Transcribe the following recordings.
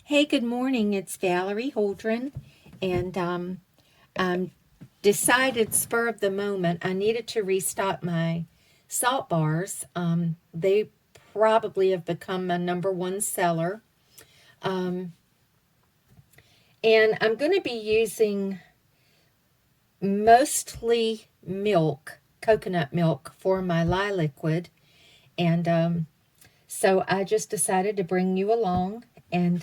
Hey, good morning. It's Valerie Holdren, and I decided spur of the moment I needed to restock my salt bars. They probably have become my #1 seller, and I'm going to be using mostly milk, coconut milk, for my lye liquid, and so I just decided to bring you along and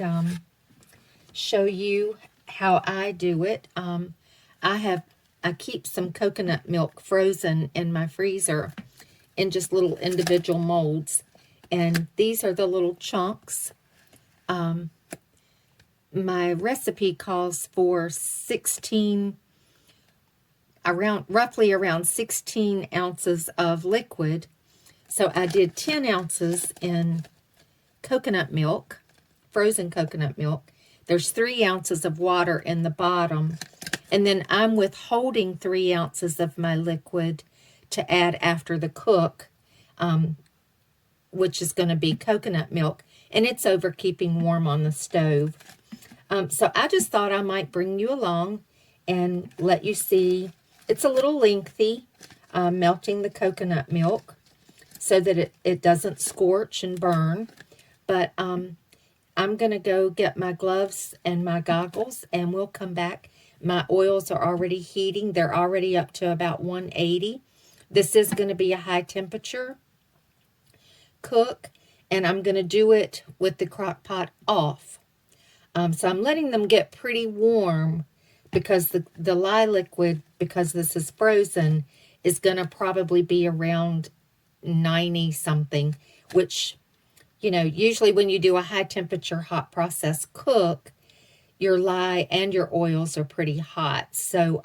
show you how I do it. I keep some coconut milk frozen in my freezer in just little individual molds, and these are the little chunks. My recipe calls for roughly around 16 ounces of liquid. So I did 10 ounces in coconut milk, frozen coconut milk. There's 3 ounces of water in the bottom. And then I'm withholding 3 ounces of my liquid to add after the cook, which is going to be coconut milk. And it's over keeping warm on the stove. So I just thought I might bring you along and let you see. It's a little lengthy, melting the coconut milk so that it doesn't scorch and burn. But I'm going to go get my gloves and my goggles, and we'll come back. My oils are already heating. They're already up to about 180. This is going to be a high temperature cook, and I'm going to do it with the crock pot off. So I'm letting them get pretty warm because the lye liquid, because this is frozen, is going to probably be around 90 something, which, you know, usually when you do a high temperature hot process cook, your lye and your oils are pretty hot. So,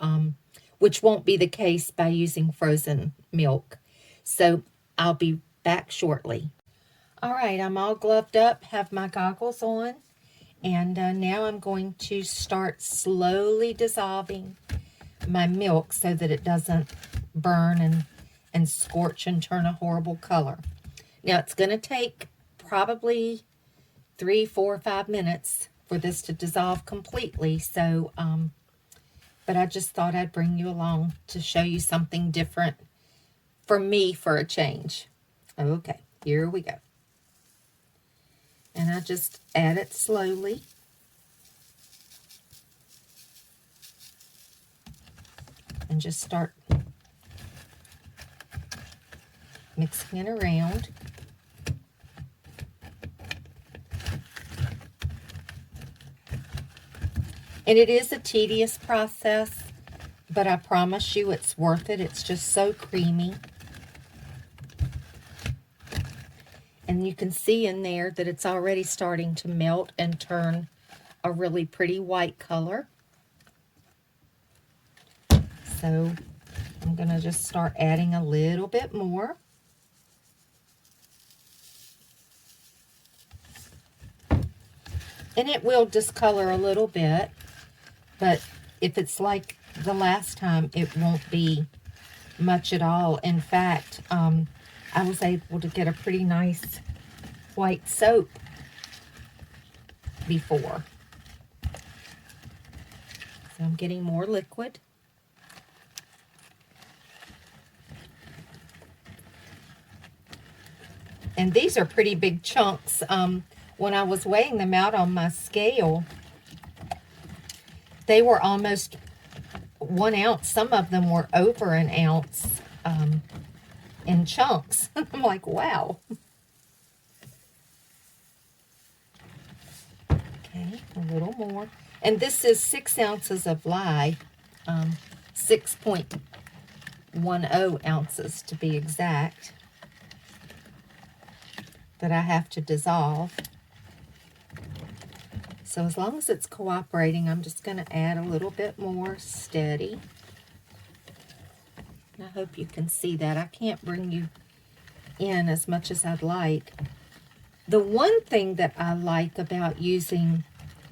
which won't be the case by using frozen milk. So I'll be back shortly. All right, I'm all gloved up, have my goggles on, and now I'm going to start slowly dissolving my milk so that it doesn't burn and scorch and turn a horrible color. Now it's going to take probably 3, 4, 5 minutes for this to dissolve completely. So, but I just thought I'd bring you along to show you something different for me for a change. Okay, here we go. And I just add it slowly. And just start mixing it around. And it is a tedious process, but I promise you it's worth it. It's just so creamy. And you can see in there that it's already starting to melt and turn a really pretty white color. So I'm going to just start adding a little bit more. And it will discolor a little bit, but if it's like the last time, it won't be much at all. In fact, I was able to get a pretty nice white soap before. So I'm getting more liquid. And these are pretty big chunks. When I was weighing them out on my scale, they were almost 1 ounce. Some of them were over an ounce in chunks. I'm like, wow. Okay, a little more. And this is 6 ounces of lye, 6.10 ounces to be exact, that I have to dissolve. So as long as it's cooperating, I'm just going to add a little bit more steady. And I hope you can see that. I can't bring you in as much as I'd like. The one thing that I like about using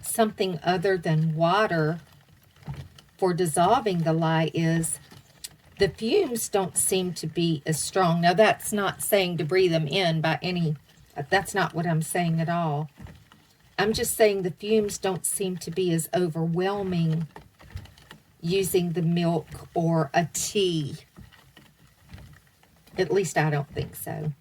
something other than water for dissolving the lye is the fumes don't seem to be as strong. Now, that's not saying to breathe them in by any, that's not what I'm saying at all. I'm just saying the fumes don't seem to be as overwhelming using the milk or a tea. At least I don't think so.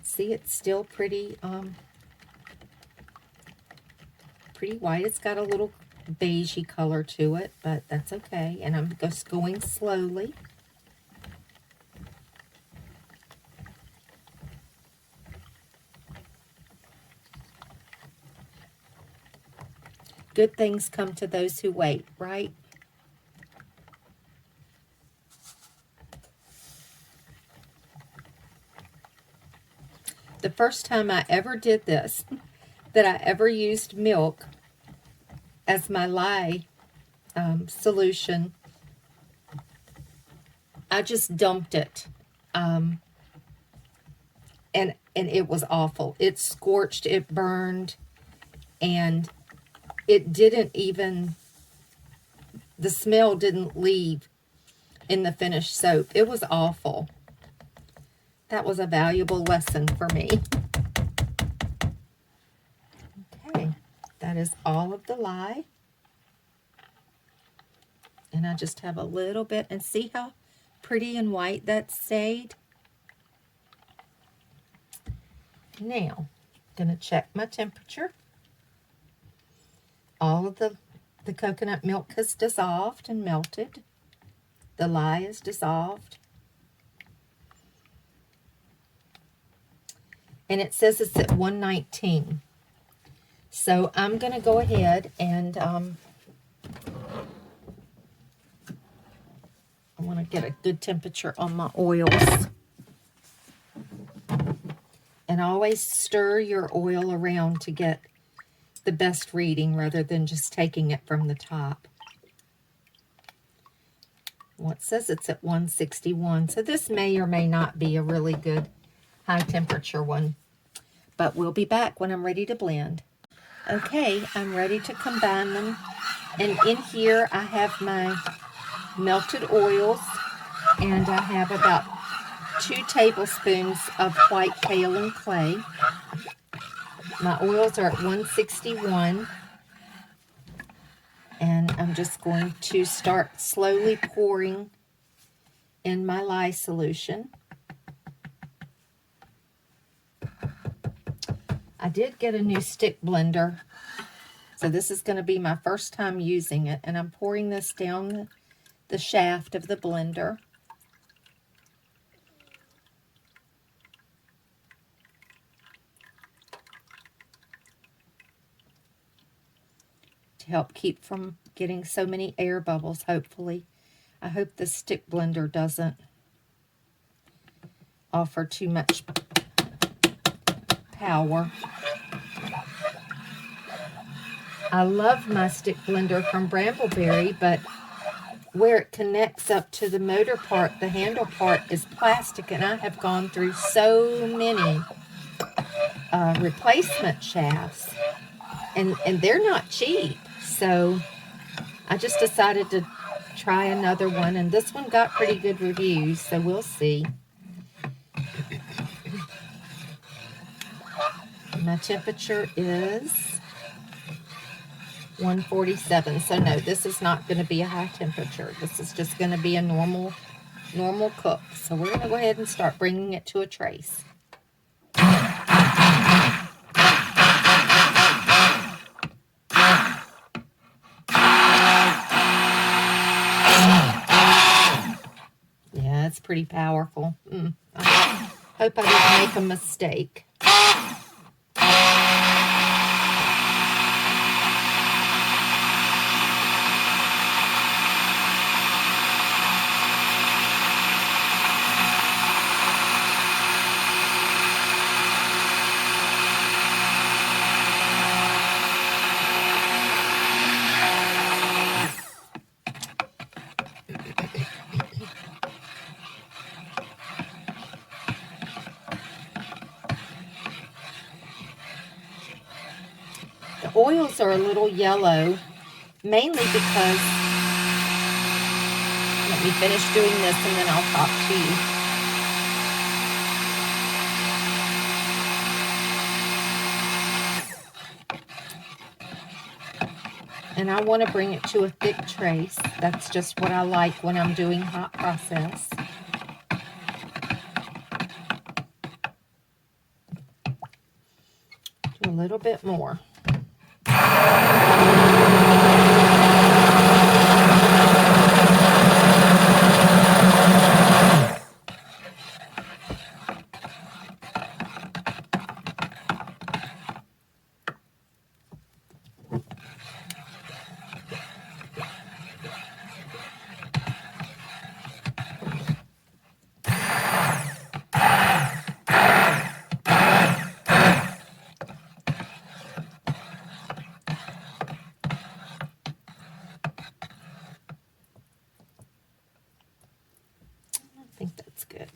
See, it's still pretty pretty white. It's got a little beigey color to it, but that's okay. And I'm just going slowly. Good things come to those who wait, right? The first time I ever did this, that I ever used milk as my lye solution, I just dumped it. And it was awful. It scorched, it burned, and it didn't even, the smell didn't leave in the finished soap. It was awful. That was a valuable lesson for me. Okay, that is all of the lye. And I just have a little bit, and see how pretty and white that stayed? Now, I'm going to check my temperature. All of the coconut milk has dissolved and melted. The lye is dissolved. And it says it's at 119. So I'm going to go ahead and I want to get a good temperature on my oils. And always stir your oil around to get the best reading rather than just taking it from the top. Well, it says it's at 161. So this may or may not be a really good high temperature one, but we'll be back when I'm ready to blend. Okay, I'm ready to combine them, and in here I have my melted oils, and I have about 2 tablespoons of white kaolin clay. My oils are at 161, and I'm just going to start slowly pouring in my lye solution. I did get a new stick blender, so this is going to be my first time using it, and I'm pouring this down the shaft of the blender. To help keep from getting so many air bubbles, hopefully. I hope the stick blender doesn't offer too much power. I love my stick blender from Brambleberry, but where it connects up to the motor part, the handle part is plastic, and I have gone through so many replacement shafts, and they're not cheap. So I just decided to try another one, and this one got pretty good reviews, so we'll see. My temperature is 147. So no, this is not going to be a high temperature. This is just going to be a normal cook. So we're going to go ahead and start bringing it to a trace. Yeah, it's pretty powerful. I hope I didn't make a mistake. The oils are a little yellow, mainly because, let me finish doing this and then I'll talk to you. And I want to bring it to a thick trace. That's just what I like when I'm doing hot process. Do a little bit more. I think that's good.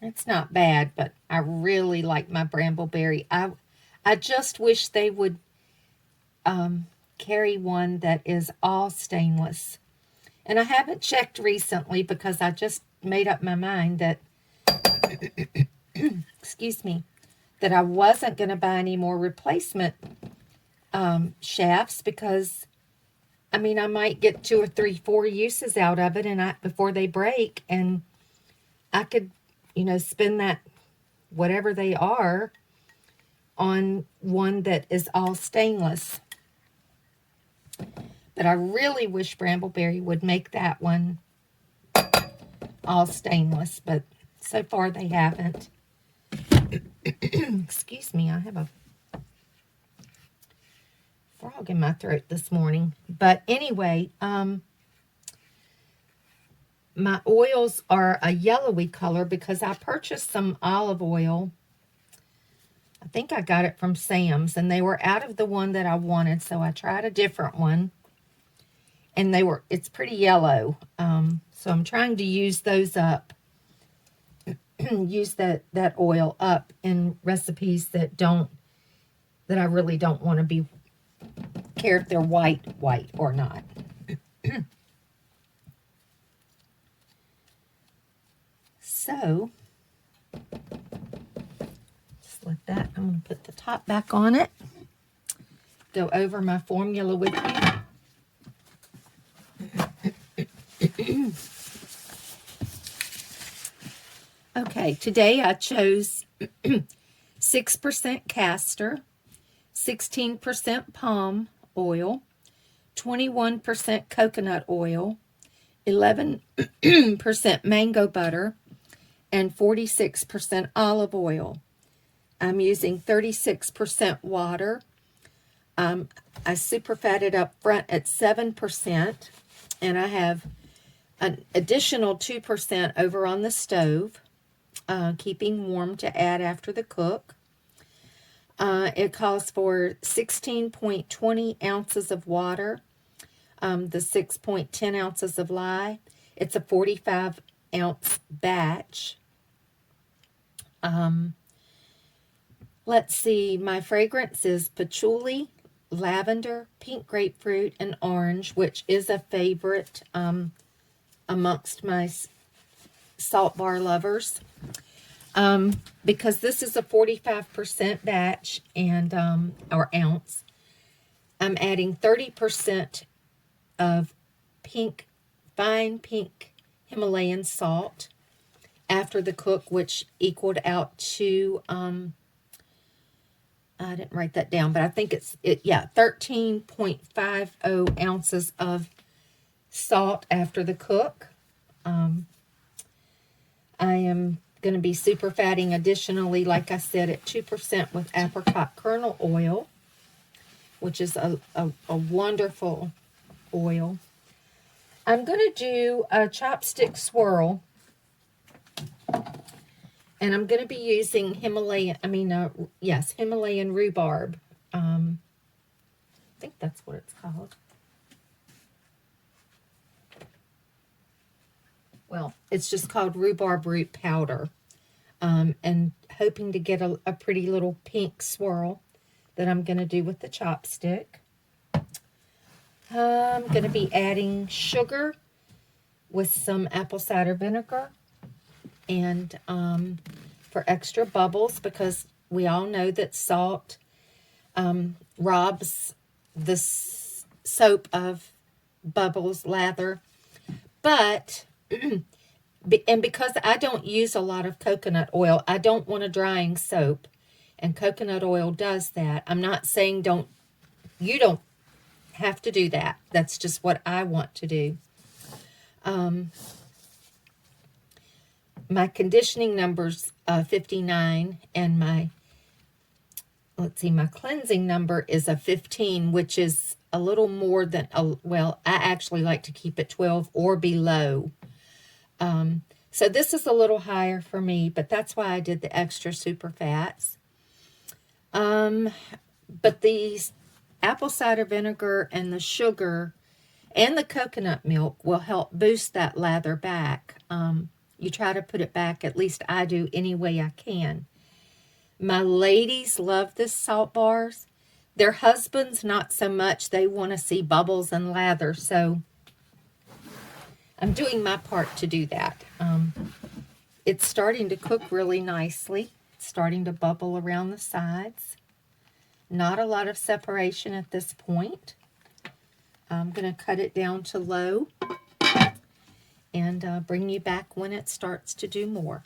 It's not bad, but I really like my brambleberry. I just wish they would carry one that is all stainless. And I haven't checked recently because I just made up my mind that, excuse me, that I wasn't going to buy any more replacement shafts because, I mean, I might get 2 or 3, 4 uses out of it and before they break, and I could, you know, spend that, whatever they are, on one that is all stainless. But I really wish Brambleberry would make that one all stainless, but so far they haven't. Excuse me, I have a frog in my throat this morning. But anyway, my oils are a yellowy color because I purchased some olive oil. I think I got it from Sam's, and they were out of the one that I wanted, so I tried a different one. And it's pretty yellow. So I'm trying to use those up. Use that oil up in recipes that I really don't want to be care if they're white or not. So just let that, I'm going to put the top back on it. Go over my formula with you. Okay, today I chose 6% castor, 16% palm oil, 21% coconut oil, 11% mango butter, and 46% olive oil. I'm using 36% water. I superfatted up front at 7%, and I have an additional 2% over on the stove, keeping warm to add after the cook. It calls for 16.20 ounces of water, the 6.10 ounces of lye. It's a 45-ounce batch. Let's see, my fragrance is patchouli, lavender, pink grapefruit, and orange, which is a favorite amongst my salt bar lovers. Because this is a 45% batch and or ounce, I'm adding 30% of fine pink Himalayan salt after the cook, which equaled out to I didn't write that down, but I think it's 13.50 ounces of salt after the cook. I am going to be super fatting additionally, like I said, at 2% with apricot kernel oil, which is a wonderful oil. I'm going to do a chopstick swirl, and I'm going to be using Himalayan rhubarb. I think that's what it's called. Well, it's just called rhubarb root powder. And hoping to get a pretty little pink swirl that I'm going to do with the chopstick. I'm going to be adding sugar with some apple cider vinegar. And for extra bubbles, because We all know that salt robs the soap of bubbles, lather. But, and because I don't use a lot of coconut oil, I don't want a drying soap. And coconut oil does that. I'm not saying you don't have to do that. That's just what I want to do. My conditioning number's 59, and my cleansing number is a 15, which is a little more than, well, I actually like to keep it 12 or below. So this is a little higher for me, but that's why I did the extra super fats. But the apple cider vinegar and the sugar and the coconut milk will help boost that lather back. You try to put it back, at least I do, any way I can. My ladies love this salt bars. Their husbands, not so much. They want to see bubbles and lather, so I'm doing my part to do that. It's starting to cook really nicely. It's starting to bubble around the sides. Not a lot of separation at this point. I'm going to cut it down to low and bring you back when it starts to do more.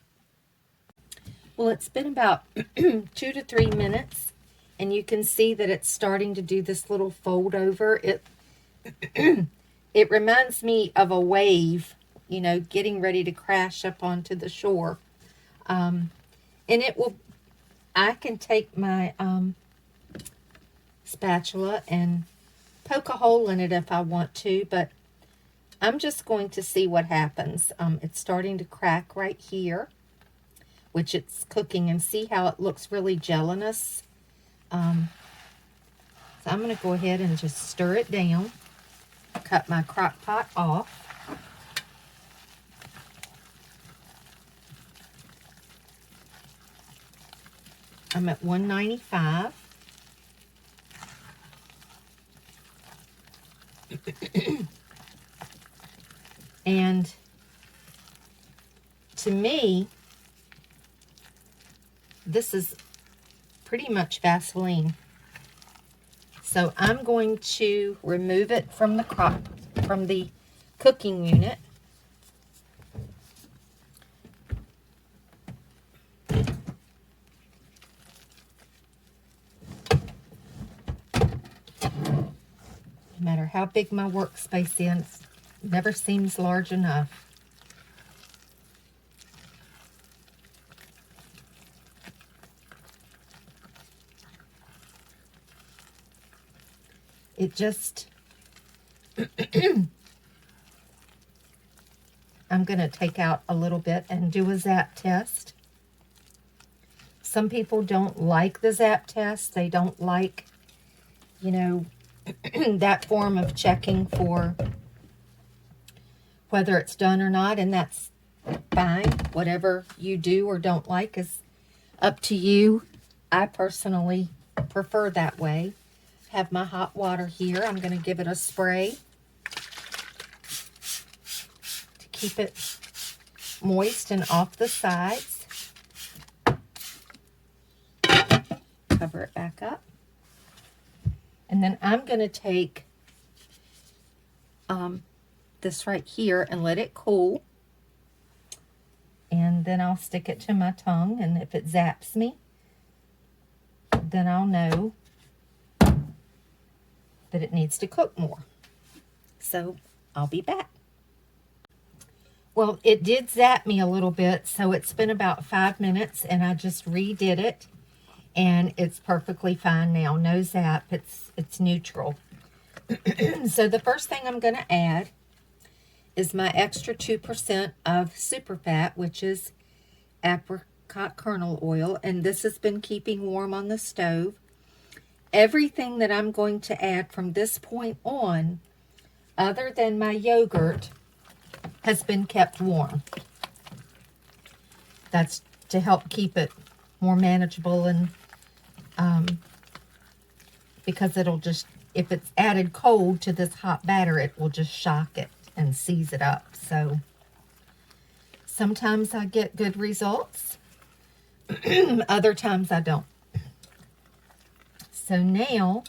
Well, it's been about 2 to 3 minutes, and you can see that it's starting to do this little fold over. It reminds me of a wave, you know, getting ready to crash up onto the shore. And I can take my spatula and poke a hole in it if I want to, but I'm just going to see what happens. It's starting to crack right here, which it's cooking, and see how it looks really gelatinous. So I'm going to go ahead and just stir it down, cut my crock pot off. I'm at 195. And to me, this is pretty much Vaseline. So I'm going to remove it from the cooking unit. No matter how big my workspace is, it never seems large enough. It just, I'm going to take out a little bit and do a zap test. Some people don't like the zap test. They don't like, you know, that form of checking for whether it's done or not, and that's fine. Whatever you do or don't like is up to you. I personally prefer that way. Have my hot water here. I'm going to give it a spray to keep it moist and off the sides. Cover it back up. And then I'm going to take this right here and let it cool. And then I'll stick it to my tongue. And if it zaps me, then I'll know that it needs to cook more. So I'll be back. Well, it did zap me a little bit, so it's been about 5 minutes, and I just redid it, and it's perfectly fine now. No zap, it's neutral. So the first thing I'm going to add is my extra 2% of superfat, which is apricot kernel oil, and this has been keeping warm on the stove. Everything that I'm going to add from this point on, other than my yogurt, has been kept warm. That's to help keep it more manageable, and because it'll just, if it's added cold to this hot batter, it will just shock it and seize it up. So sometimes I get good results, other times I don't. So now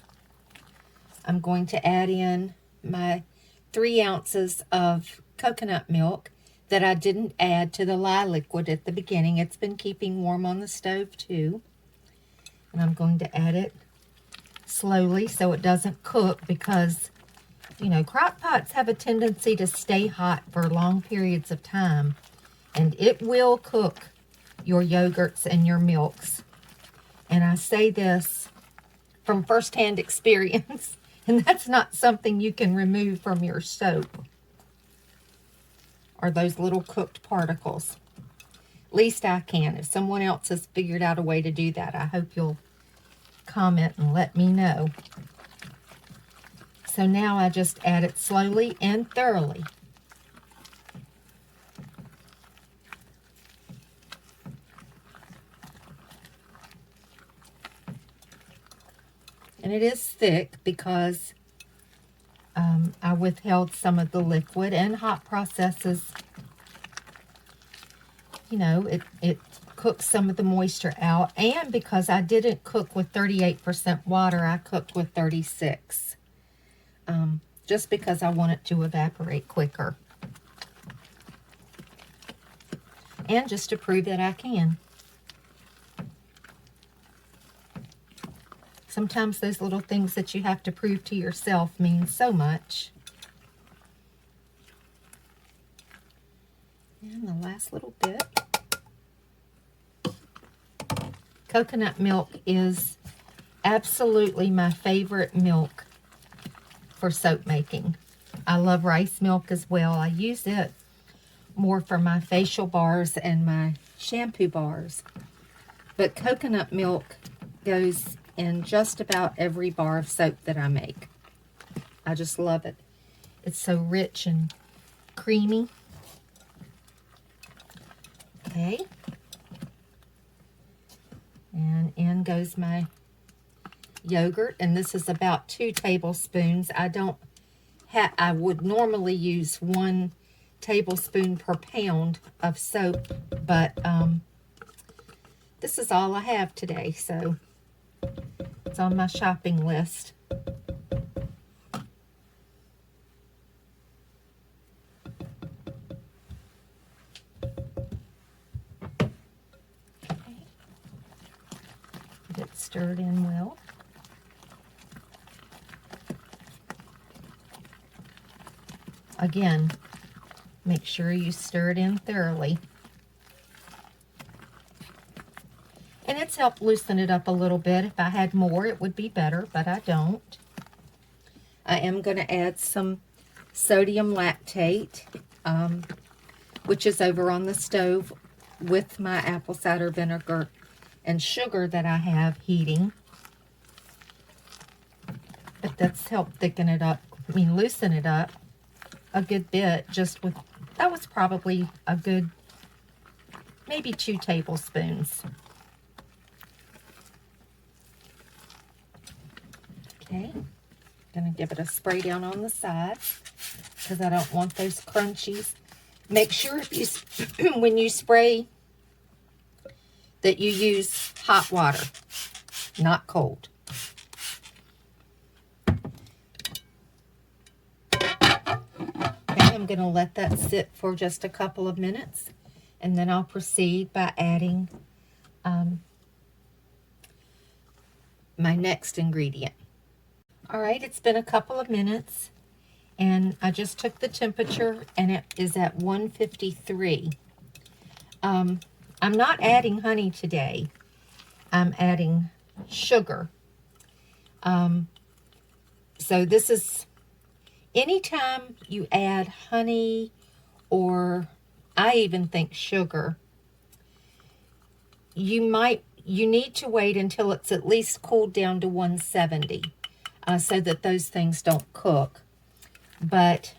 I'm going to add in my 3 ounces of coconut milk that I didn't add to the lye liquid at the beginning. It's been keeping warm on the stove too. And I'm going to add it slowly so it doesn't cook, because, you know, crock pots have a tendency to stay hot for long periods of time. And it will cook your yogurts and your milks. And I say this from firsthand experience. And that's not something you can remove from your soap, or those little cooked particles. At least I can. If someone else has figured out a way to do that, I hope you'll comment and let me know. So now I just add it slowly and thoroughly. And it is thick because I withheld some of the liquid, and hot processes, you know, it cooks some of the moisture out. And because I didn't cook with 38% water, I cooked with 36%. Just because I want it to evaporate quicker. And just to prove that I can. Sometimes those little things that you have to prove to yourself mean so much. And the last little bit. Coconut milk is absolutely my favorite milk for soap making. I love rice milk as well. I use it more for my facial bars and my shampoo bars. But coconut milk goes in just about every bar of soap that I make. I just love it. It's so rich and creamy. Okay. And in goes my yogurt, and this is about 2 tablespoons. I would normally use 1 tablespoon per pound of soap, but this is all I have today, so it's on my shopping list. Okay. Get it stirred in well. Again, make sure you stir it in thoroughly. And it's helped loosen it up a little bit. If I had more, it would be better, but I don't. I am going to add some sodium lactate, which is over on the stove with my apple cider vinegar and sugar that I have heating. But that's helped thicken it up, loosen it up a good bit. That was probably a good, maybe 2 tablespoons. Okay, gonna give it a spray down on the sides because I don't want those crunchies. Make sure when you spray that you use hot water, not cold. Okay, I'm gonna let that sit for just a couple of minutes, and then I'll proceed by adding my next ingredient. All right, it's been a couple of minutes, and I just took the temperature, and it is at 153. I'm not adding honey today. I'm adding sugar. So this is, anytime you add honey, or I even think sugar, you need to wait until it's at least cooled down to 170. So that those things don't cook. But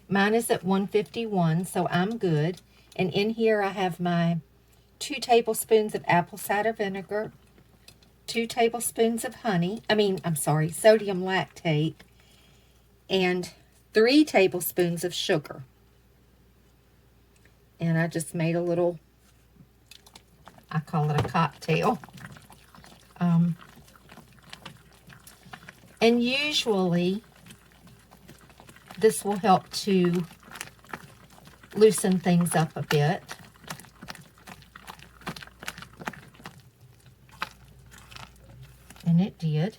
mine is at 151, so I'm good. And in here I have my 2 tablespoons of apple cider vinegar, 2 tablespoons of sodium lactate, and 3 tablespoons of sugar. And I just made a little, I call it a cocktail. And usually, this will help to loosen things up a bit. And it did.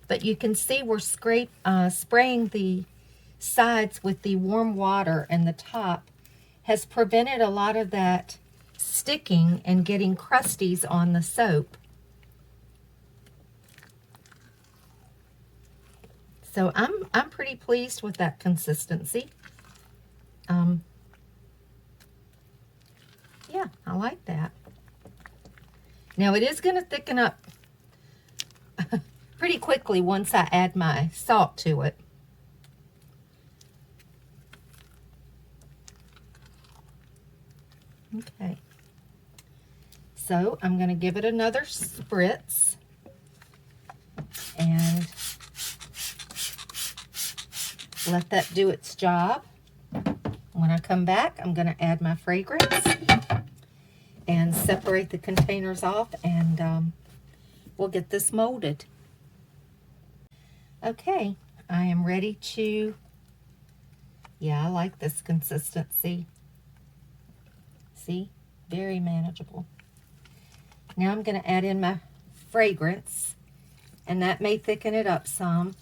But you can see we're spraying the sides with the warm water, and the top has prevented a lot of that sticking and getting crusties on the soap. So I'm pretty pleased with that consistency. Yeah, I like that. Now it is going to thicken up pretty quickly once I add my salt to it. Okay. So I'm going to give it another spritz. And let that do its job. When I come back, I'm going to add my fragrance and separate the containers off, and we'll get this molded. Okay, I am ready to, yeah, I like this consistency. See, very manageable. Now I'm going to add in my fragrance, and that may thicken it up some.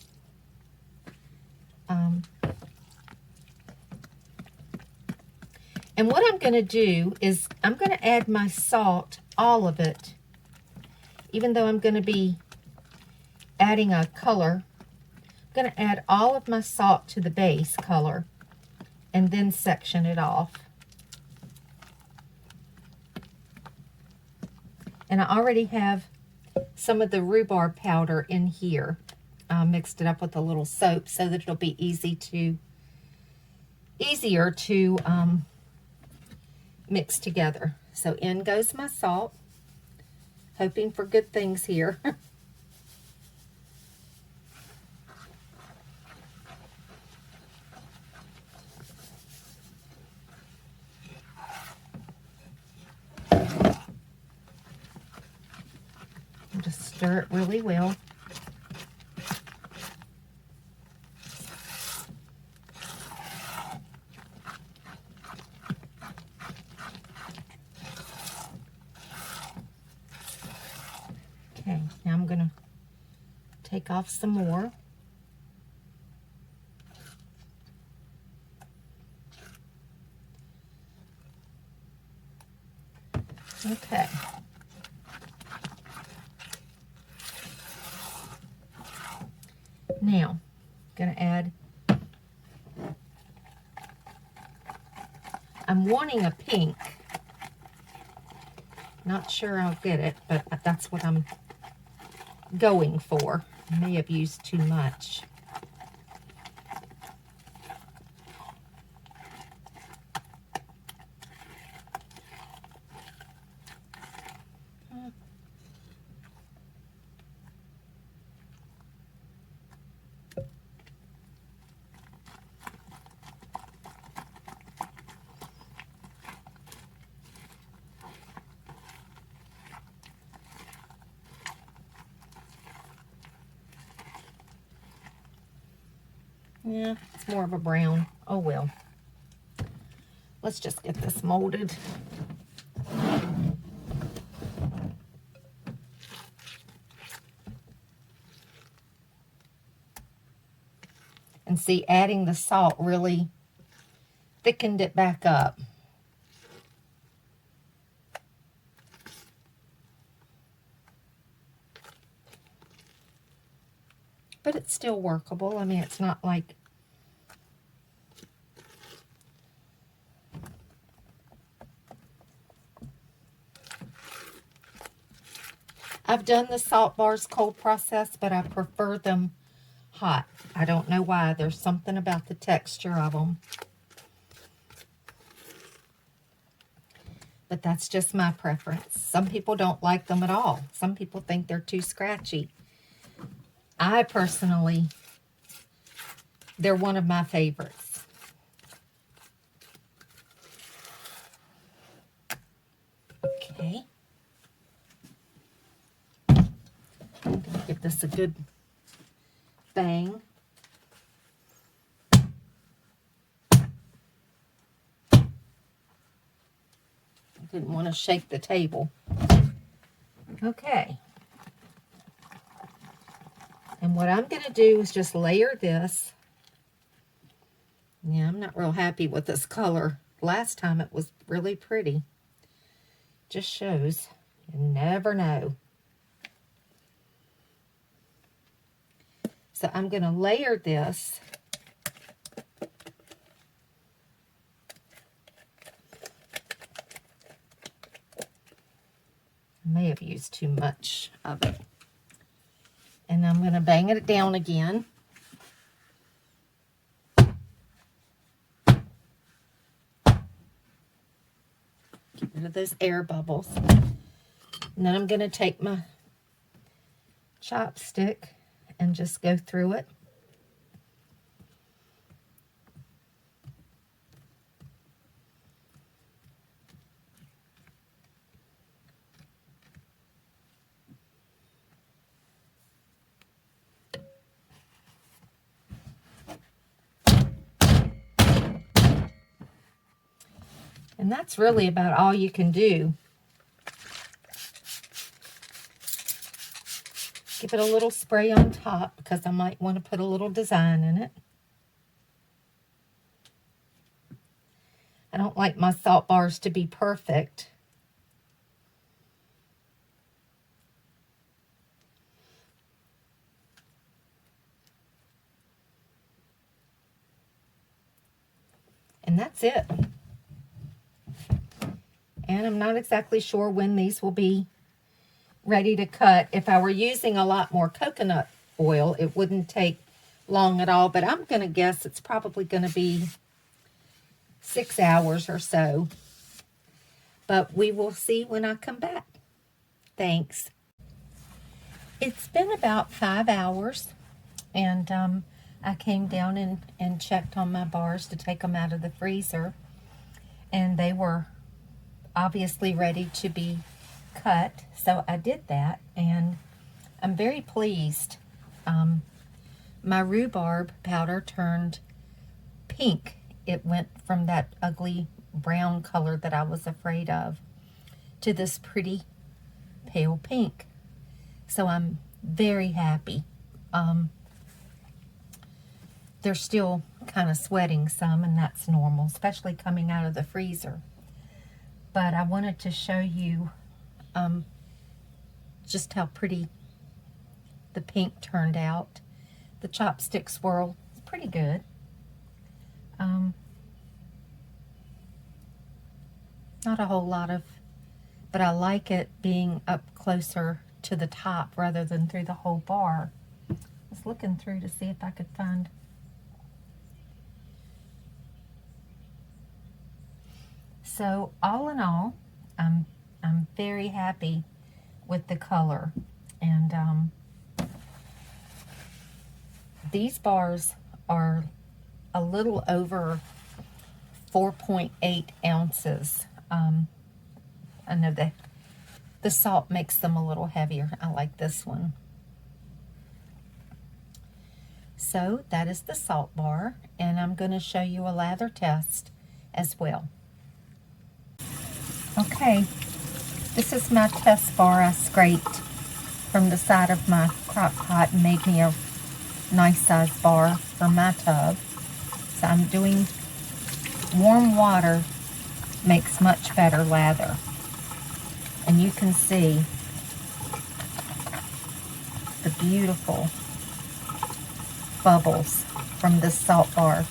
And what I'm going to do is I'm going to add my salt, all of it, even though I'm going to be adding a color. I'm going to add all of my salt to the base color and then section it off. And I already have some of the rhubarb powder in here. I mixed it up with a little soap so that it'll be easier to mix together. So in goes my salt, hoping for good things here. Just stir it really well. Okay, now I'm going to take off some more. Okay. Now, I'm going to add, I'm wanting a pink. Not sure I'll get it, but that's what I'm going for. I may have used too much. Yeah, it's more of a brown. Oh well. Let's just get this molded. And see, adding the salt really thickened it back up. But it's still workable. I mean, it's not like I've done the salt bars cold process, but I prefer them hot. I don't know why. There's something about the texture of them. But that's just my preference. Some people don't like them at all. Some people think they're too scratchy. I personally, they're one of my favorites. Okay. I'm going to give give this a good bang. I didn't want to shake the table. Okay. And what I'm going to do is just layer this. Yeah, I'm not real happy with this color. Last time it was really pretty. Just shows you never know. So I'm going to layer this. I may have used too much of it. And I'm going to bang it down again. Get rid of those air bubbles. And then I'm going to take my chopstick and just go through it. And that's really about all you can do. Give it a little spray on top because I might want to put a little design in it. I don't like my salt bars to be perfect. And that's it. And I'm not exactly sure when these will be ready to cut. If I were using a lot more coconut oil, it wouldn't take long at all, but I'm going to guess it's probably going to be 6 hours or so. But we will see when I come back. Thanks. It's been about 5 hours, and I came down and checked on my bars to take them out of the freezer, and they were obviously ready to be cut, so I did that, and I'm very pleased. My rhubarb powder turned pink. It went from that ugly brown color that I was afraid of to this pretty pale pink. So I'm very happy. They're still kind of sweating some, and that's normal, especially coming out of the freezer. But I wanted to show you just how pretty the pink turned out. The chopstick swirl is pretty good. Not a whole lot of, but I like it being up closer to the top rather than through the whole bar. I was looking through to see if I could find. So all in all, I'm very happy with the color, and these bars are a little over 4.8 ounces. I know that the salt makes them a little heavier. I like this one. So that is the salt bar, and I'm going to show you a lather test as well. Okay, this is my test bar I scraped from the side of my crock pot and made me a nice size bar for my tub. So I'm doing warm water, makes much better lather. And you can see the beautiful bubbles from this salt bar.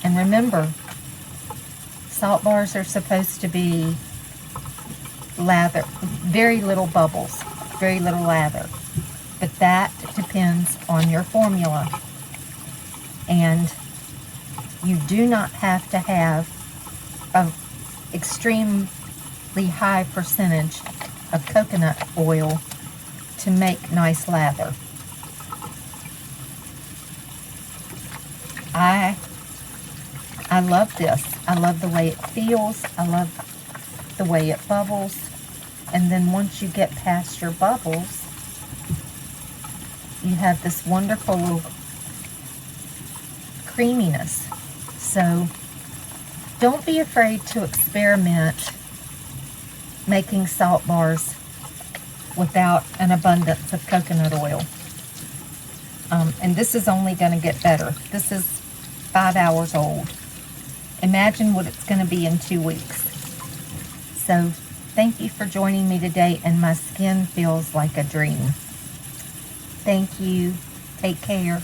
And remember, salt bars are supposed to be lather, very little bubbles, very little lather. But that depends on your formula. And you do not have to have an extremely high percentage of coconut oil to make nice lather. I love this. I love the way it feels. I love the way it bubbles. And then once you get past your bubbles, you have this wonderful little creaminess. So don't be afraid to experiment making salt bars without an abundance of coconut oil. And this is only going to get better. This is 5 hours old. Imagine what it's going to be in 2 weeks. So thank you for joining me today, and my skin feels like a dream. Thank you. Take care.